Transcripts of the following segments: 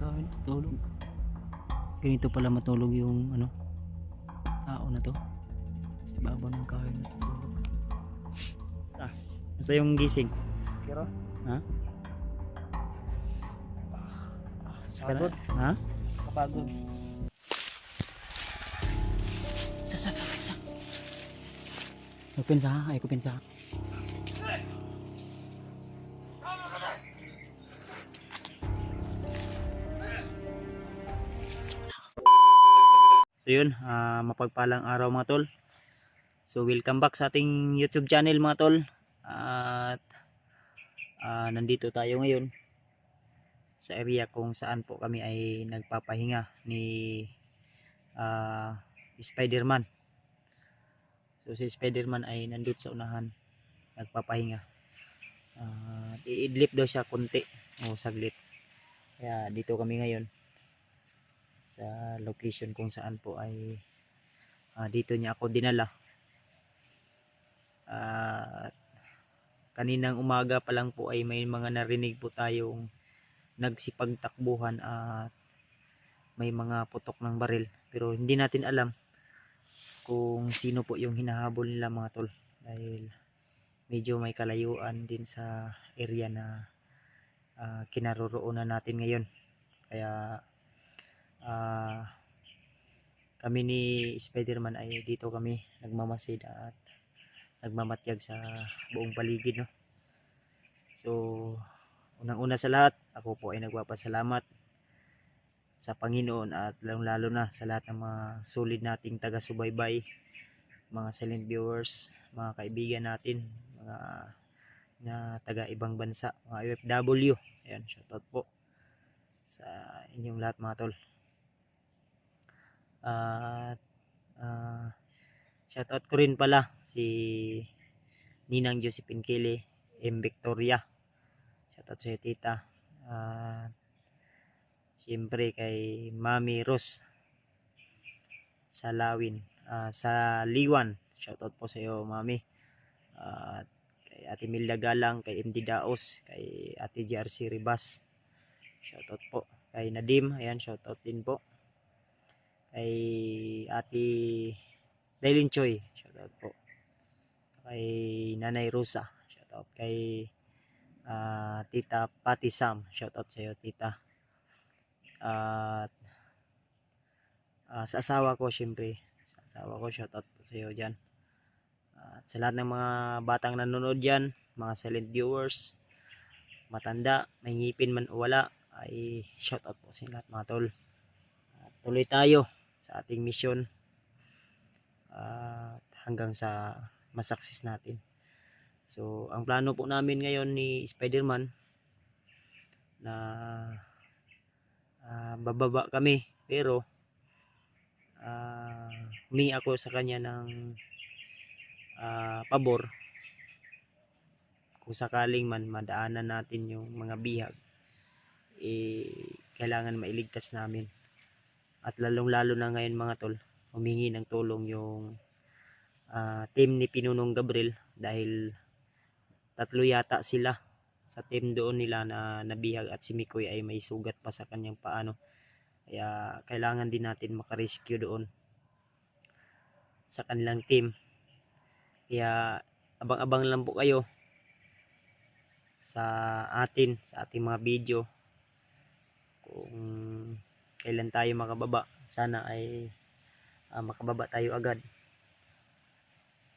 kahoy natutulog. Ganito pala matulog yung ano, tao na to. Sa ibabaw ng kahoy natutulog. Basta yung gising. Pero Ha? Pagod. Ha? kapagod. Sa. Ay ko pensa. So yun, mapagpalang araw mga tol. So welcome back sa ating YouTube channel mga tol. At nandito tayo ngayon sa area kung saan po kami ay nagpapahinga ni Spider-Man. So si Spider-Man ay nandun sa unahan nagpapahinga. Iidlip daw siya konti o saglit. Kaya dito kami ngayon sa location kung saan po ay dito niya ako dinala. Kaninang umaga pa lang po ay may mga narinig po tayong nagsipagtakbuhan at may mga putok ng baril, pero hindi natin alam kung sino po yung hinahabol nila mga tol, dahil medyo may kalayuan din sa area na kinaroroonan natin ngayon. Kaya kami ni Spider-Man ay dito kami nagmamasid at nagmamatyag sa buong paligid, no? So unang-una sa lahat, ako po ay nagpapasalamat sa Panginoon at lalo na sa lahat ng mga solid nating taga-subaybay, mga silent viewers, mga kaibigan natin, mga na taga ibang bansa, mga OFW. Ayan, shoutout po sa inyong lahat mga tol. At shoutout ko rin pala si Ninang Josephine Kili, M. Victoria. Shoutout sa iyo, tita. Siyempre kay Mami Rose sa Lawin, sa Liwan. Shoutout po sa iyo, Mami. At kay Ate Milda Galang, kay MD Daos, kay Ate JRC Ribas. Shoutout po. Kay Nadim, ayan, shoutout din po. Kay Ate Dailin Choi, shoutout po. Kay Nanay Rosa, shoutout. Kay Tita Pati Sam, shoutout sa iyo, tita. At sa asawa ko, syempre, sa asawa ko, shoutout po sa iyo dyan. At sa lahat ng mga batang nanonood dyan, mga silent viewers, matanda, may ngipin man o wala, ay shoutout po sa lahat mga tol. At tuloy tayo sa ating mission hanggang sa masaksis natin. So ang plano po namin ngayon ni Spider-Man na bababa kami, pero humingi ako sa kanya ng pabor kung sakaling man madaanan natin yung mga bihag, kailangan mailigtas namin. At lalong lalo na ngayon mga tol, humingi ng tulong yung team ni Pinunong Gabriel, dahil tatlo yata sila sa team doon nila na nabihag at si Mikoy ay may sugat pa sa kanyang paano. Kaya kailangan din natin makarescue doon sa kanilang team. Kaya abang-abang lang po kayo sa ating mga video kung kailan tayo makababa. Sana ay makababa tayo agad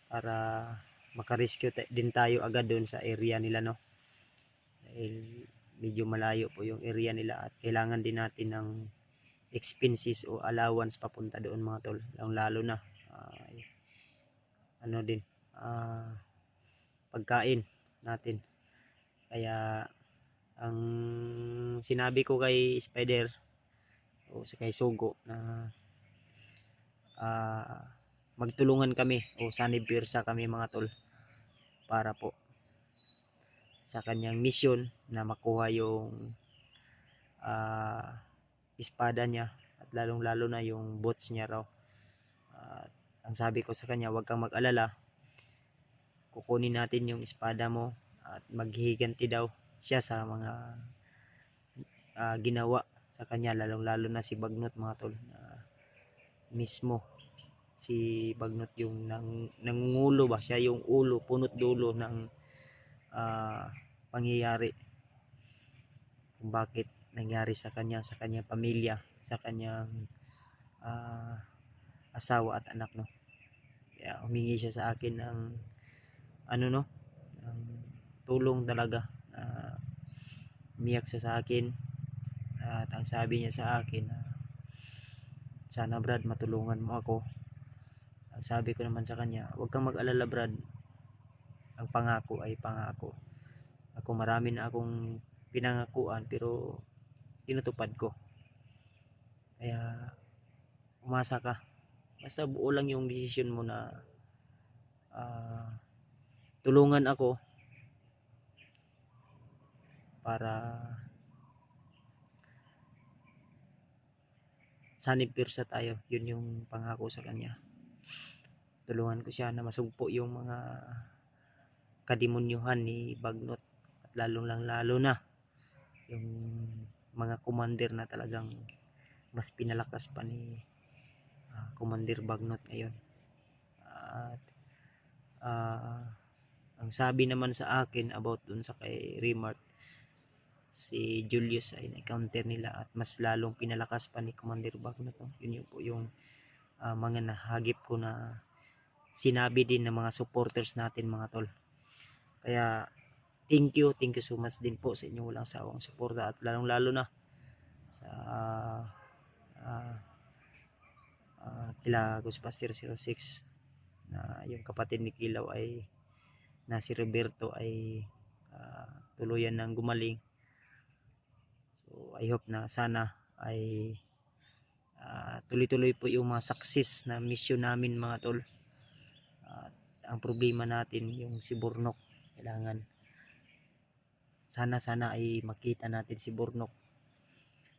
para makarescue din tayo agad doon sa area nila, no? Dahil medyo malayo po yung area nila at kailangan din natin ng expenses o allowance papunta doon mga tol, lalo na pagkain natin. Kaya ang sinabi ko kay Spider o kay Sugo na magtulungan kami o sanibirsa kami mga tol, para po sa kanyang mission na makuha yung espada niya, at lalong lalo na yung boots niya raw. Ang sabi ko sa kanya, huwag kang mag-alala, kukunin natin yung espada mo at maghihiganti daw siya sa mga ginawa sa kanya, lalong lalo na si Bagnot mga tol, na mismo si Bagnot yung nangungulo ba, siya yung ulo, punot dulo ng pangyayari kung bakit nangyari sa kanyang pamilya, sa kanyang asawa at anak, no. Kaya humingi siya sa akin ng ano, no, ng tulong talaga. Umiyak siya sa akin at ang sabi niya sa akin na sana Brad matulungan mo ako. Ang sabi ko naman sa kanya, huwag kang mag-alala Brad, ang pangako ay pangako. Ako marami na akong pinangakuan pero tinutupad ko, kaya umasa ka, basta buo lang yung desisyon mo na tulungan ako para sanib pirsa tayo. Yun yung pangako sa kanya. Tulungan ko siya na masugpo yung mga kademonyuhan ni Bagnot at lalo na yung mga commander na talagang mas pinalakas pa ni Commander Bagnot ngayon. At ang sabi naman sa akin about dun sa kay Remart, si Julius ay na-counter nila at mas lalong pinalakas pa ni Commander Bagnot. Yun yung po yung mga nahagip ko na sinabi din ng mga supporters natin mga tol. Kaya thank you so much din po sa inyong walang sawang suporta at lalong lalo na sa kila Ghostbuster 06 na yung kapatid ni Kilaw ay na si Roberto ay tuluyan ng gumaling. So I hope na sana ay tuloy-tuloy po yung mga success na mission namin mga tol. Ang problema natin yung si Burnok, kailangan sana ay makita natin si Burnok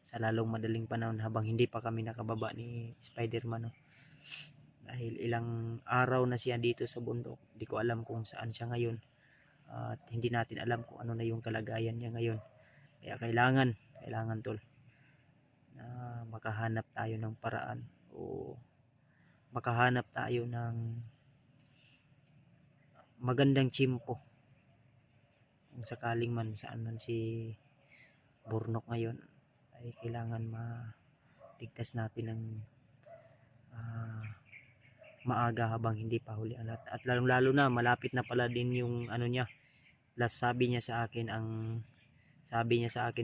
sa lalong madaling panahon habang hindi pa kami nakababa ni Spider-Man, no? Dahil ilang araw na siya dito sa bundok, hindi ko alam kung saan siya ngayon at hindi natin alam kung ano na yung kalagayan niya ngayon. Kaya kailangan tol na makahanap tayo ng paraan o makahanap tayo ng magandang tsimpo kung sakaling man saan man si Burnok ngayon, ay kailangan maligtas natin ng maaga habang hindi pa huli ang lahat. At lalong lalo na malapit na pala din yung ano niya, last sabi niya sa akin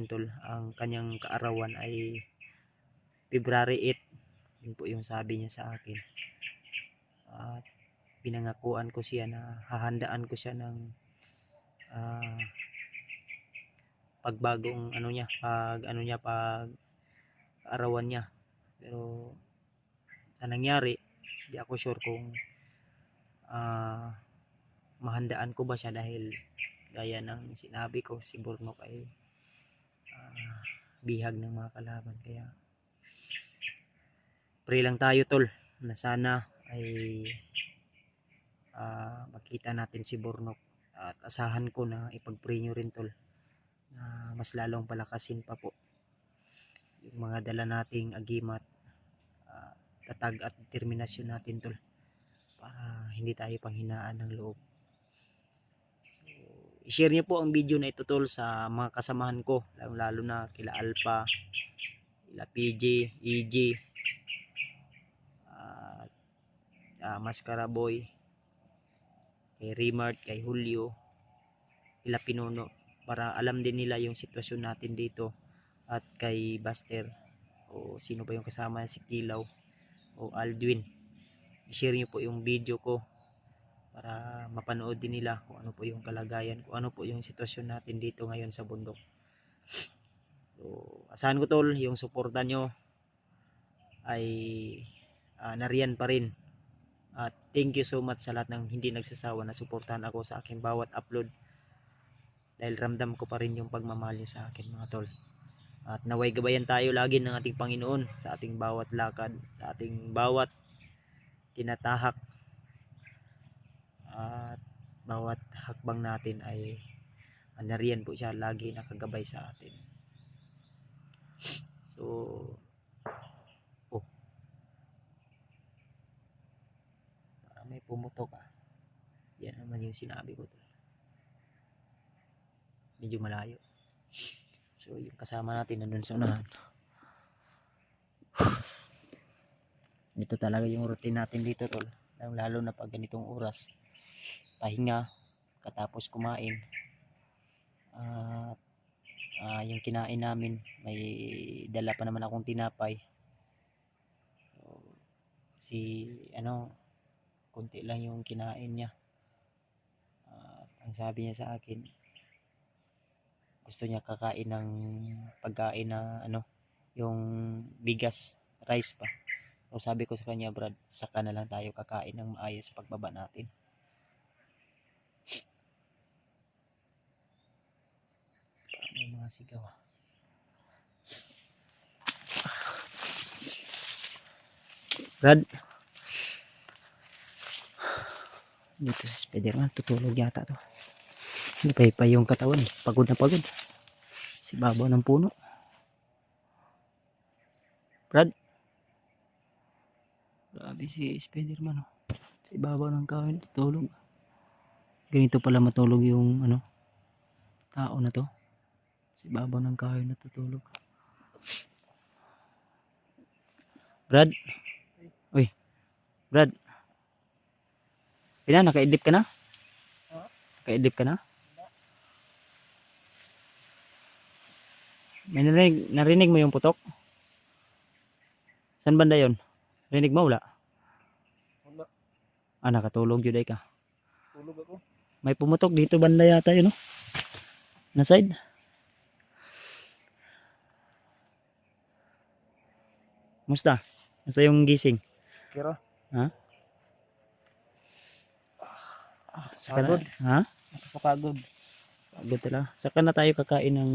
tol, ang kanyang kaarawan ay February 8. Yun po yung sabi niya sa akin. At pinangakuan ko siya na hahandaan ko siya ng pagbagong pag arawan niya. Pero sa nangyari, di ako sure kung mahandaan ko ba siya dahil gaya ng sinabi ko, si Burnok ay bihag ng mga kalaban. Kaya pray lang tayo tol na sana ay makita natin si Burnok at asahan ko na ipag-pray nyo rin tol na mas lalong palakasin pa po yung mga dala nating agimat, tatag at determinasyon natin tol para hindi tayo panghinaan ng loob. So, i-share niyo po ang video na ito tol sa mga kasamahan ko, lalo na kila Alpha, kila PJ, EJ, Mascara Boy, kay Remart, kay Julio, kila Pinuno, para alam din nila yung sitwasyon natin dito, at kay Buster o sino ba yung kasama, si Kilaw o Aldwin. I-share nyo po yung video ko para mapanood din nila kung ano po yung kalagayan, kung ano po yung sitwasyon natin dito ngayon sa bundok. So asahan ko tol, yung suporta nyo ay nariyan pa rin. At thank you so much sa lahat ng hindi nagsasawa na suportahan ako sa aking bawat upload, dahil ramdam ko pa rin yung pagmamahal niyo sa akin mga tol. At naway gabayan tayo lagi ng ating Panginoon sa ating bawat lakad, sa ating bawat tinatahak, at bawat hakbang natin ay nariyan po siya lagi nakagabay sa atin. So yung sinabi ko. Medyo malayo. So yung kasama natin nandun sa unahan. Ito talaga yung routine natin dito tol. Lalo na pag ganitong oras. Pahinga, katapos kumain. At yung kinain namin, may dala pa naman akong tinapay. So, konti lang yung kinain niya. Ang sabi niya sa akin, gusto niya kakain ng pagkain na yung bigas, rice pa. So sabi ko sa kanya, Brad, saka na lang tayo kakain ng maayos pagbaba natin. May mga sigaw. Brad, dito sa Spiderman, tutulog yata to. Hindi pa yung katawan eh. Pagod na pagod. Si babaw ng puno. Brad, grabe si Spiderman oh. Si babaw ng kahoy tutulog. Ganito pala matulog yung tao na to. Si babaw ng kahoy natutulog. Brad. Uy. Brad. Pina, naka-idlip ka na? Naka-idlip ka na? May narinig mo yung putok? Saan banda yon? Narinig mo wala? Wala. Nakatulog yun ay ka. Tulog ako. May pumutok dito banda yata yun, no? Na side. Musta? Musta yung gising? Pero, Ha? Saka pagod. ha? Nakakapagod. Pagod talaga. Saka na tayo kakain ng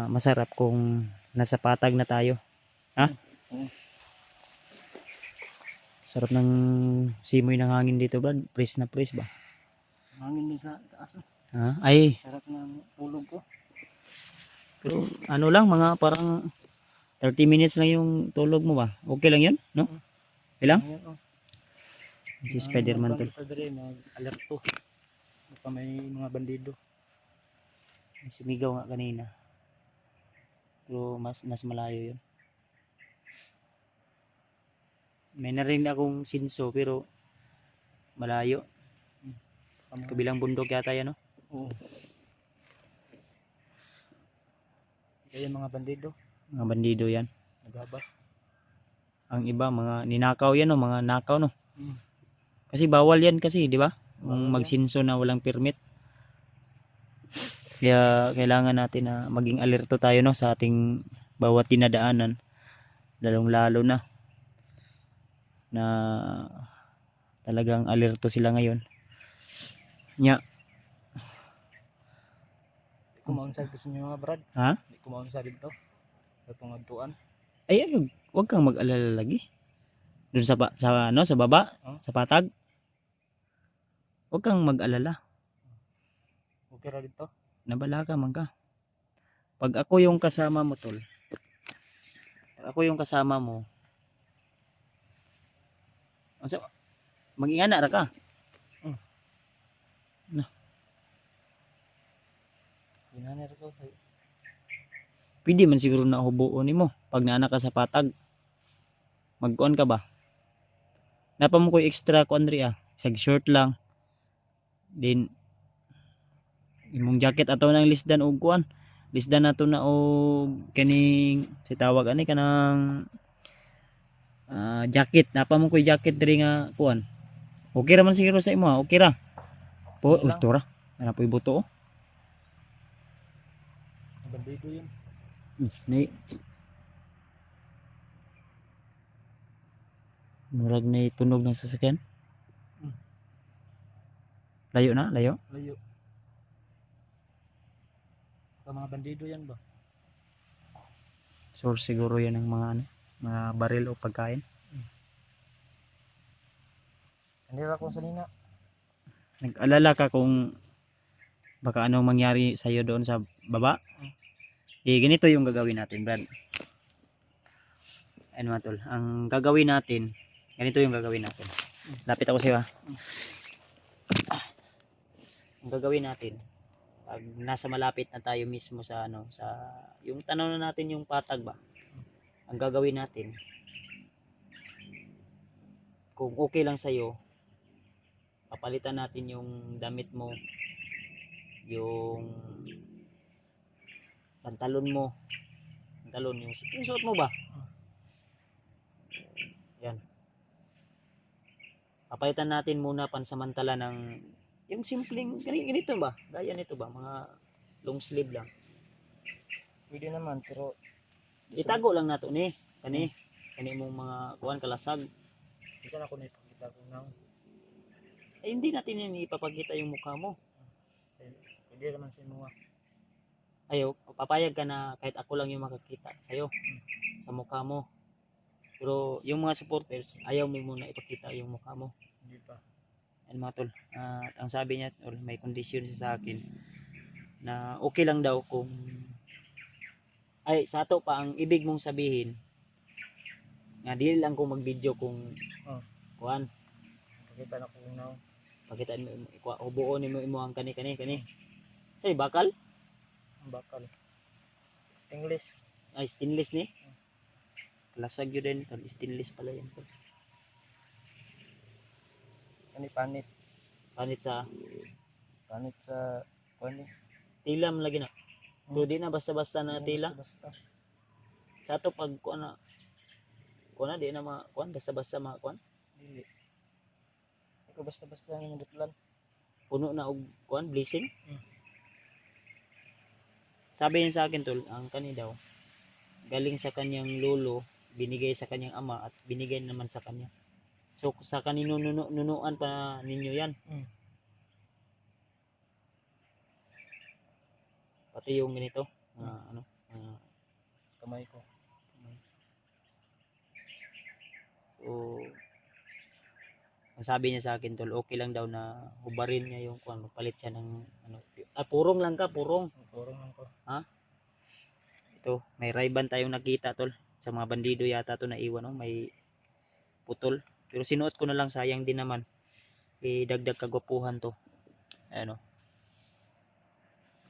masarap kung nasa patag na tayo. Ha? Sarap ng simoy ng hangin dito, Brad. Fresh na fresh ba? Hangin din sa taas. Ha? Ay, Sarap ng tulog ko. pero lang, mga parang 30 minutes lang yung tulog mo ba? Okay lang yun? No? Okay lang? Ayan, oh. Si Spiderman tol. Mag-alerto. Baka may mga bandido. May sumigaw nga kanina. Pero mas malayo yun. May narinig akong sinso pero malayo. Kabilang bundok yata yan, no? Oo. Kaya mga bandido. Mga bandido yan. Nagabas. Ang iba, mga ninakaw yan, no? Mga nakaw, no? Mm. Kasi bawal yan kasi, di ba? Kung Bawal magsinso na walang permit. Kaya kailangan natin na maging alerto tayo, no, sa ating bawat dinadaanan. Lalong-lalo na talagang alerto sila ngayon. Nya, Di ko maunsa dito sa inyo mga brad. ha? Di ko maunsa dito. Sa pangadtuan. Ay, wag kang mag-alala lagi. Doon sa baba, sa patag. Wag kang mag-alala. Okay ra dito. Nabala ka man ka. Pag ako yung kasama mo, tol. Pag ako yung kasama mo. So, mag-ingana ra ka. Ginanir ko. Pwede man siguro na hubuon nimo pag naana ka sa patag. Magkuan ka ba? Napa mo ko extra kuan diri Sag short lang. Din imong jacket ato nang lisdan og kuan. Lisdan nato na og kaning si tawag ani kanang jacket. Napa mo ko jacket diri nga kuan. Okay ra man siguro sa imo ha. Okay ra. Po, Okay lang. tura. Ana po ibuto oh. Bandido yun. Ni murag na tunog ng sasakyan. Layo na, layo. Layo. Baka mga bandido yan ba? Source siguro yan ng mga baril o pagkain. Kanira ko sa nina. Nag-alala ka kung baka anong mangyari sa iyo doon sa baba. Ganito yung gagawin natin, Brad. Ano man tol, ang gagawin natin, ganito yung gagawin natin. Lapit ako sa iyo ha. ang gagawin natin, pag nasa malapit na tayo mismo sa yung tanaw na natin yung patag ba, ang gagawin natin, kung okay lang sa'yo, papalitan natin yung damit mo, yung pantalon yung suot mo ba, yan, papalitan natin muna pansamantala ng yung simpleng ganito ba, gaya nito ba, mga long sleeve lang, Pwede naman, pero itago lang nato ni kani mong mga kuan kalasag. isa na ko na ipakita ko na. Hindi natin yan ipapakita yung mukha mo. Pwede naman sa mga. Ayaw, papayag ka na kahit ako lang yung makakita sa'yo, sa mukha mo. Pero yung mga supporters, ayaw mo muna ipakita yung mukha mo. Hindi pa. Yan mga tol. At ang sabi niya, or may kondisyon siya sa akin, na okay lang daw kung, ay sa ato pa, ang ibig mong sabihin, nga di lang kung mag-video kung, kuan, Pakita na ko na. pakitaan mo, ubuon mo ang kani. Say, bakal? Ang bakal. Stainless. Ay, stainless ni. Kalasag yun din. Stainless pala yan. Panit. Panit sa Panit sa kuan ni. tila man lagi na. Pero di na basta-basta na tila. Basta. Sa ato pag kuan na, di na kuan basta-basta kuan. Dili. Ikaw basta-basta ang dutlan. Puno na og kuan blessing. Sabi niya sa akin tol, ang kani daw galing sa kanyang lolo, binigay sa kanyang ama at binigay naman sa kanya. So sa nunuan pa ninyo yan. Pati yung ganito, Kamay ko. So ang sabi niya sa akin tol, okay lang daw na hubarin niya yung kuan, magpalit siya ng purong lang ka, purong. Purong lang ko. Ito, may Ray-Ban tayong nakita tol. Sa mga bandido yata to na iwan, no? May putol. Pero sinuot ko na lang, sayang din naman. Dagdag kagwapuhan to. Ayan o.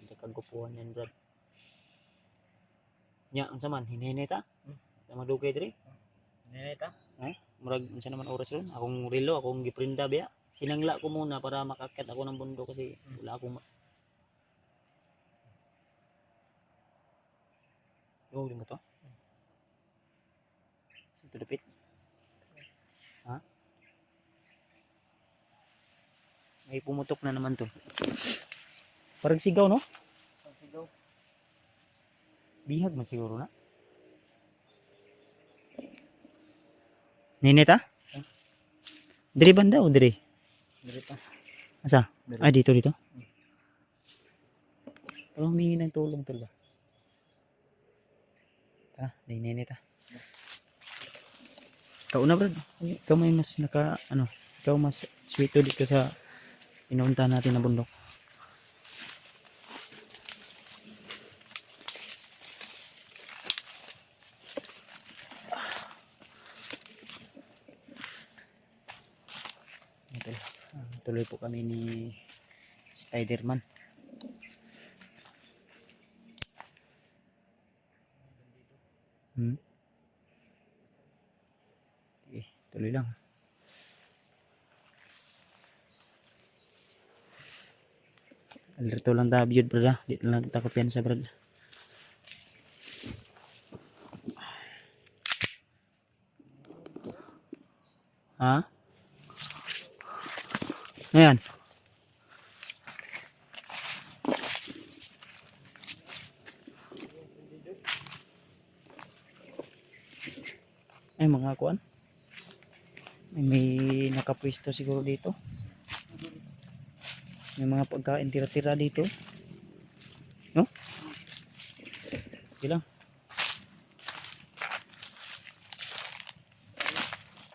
Dagdag kagwapuhan yan, brad. Nya, ang saman, hinihita. Madugay diri. Hinihita? Murag, unsa naman oras ron. Akong relo, akong giprinda biya. Sinangla ko muna para makakit ako ng bundok kasi wala akong Yung mo to? Saan to dapit? May pumutok na naman to. Parang sigaw, no? Sigaw. Bihag man siguro na. Ninita? Diri banda o diri? Diri pa. Asa? Diri. Ah, dito. Parang humingi ng tulong tol ba? Tara, ninita. Ikaw na, brad. Ikaw may mas ikaw mas sweeto dito sa pinunta natin na bundok. Tuloy po kami ni Spider-Man. Okay, tuloy lang. Alerto lang tayo, biyod, brad. Di lang takot yan sa brad. Ha? Ayan. Ay, mga kuan. May nakapwesto siguro dito. May mga pagkain tira-tira dito. No? Sige lang.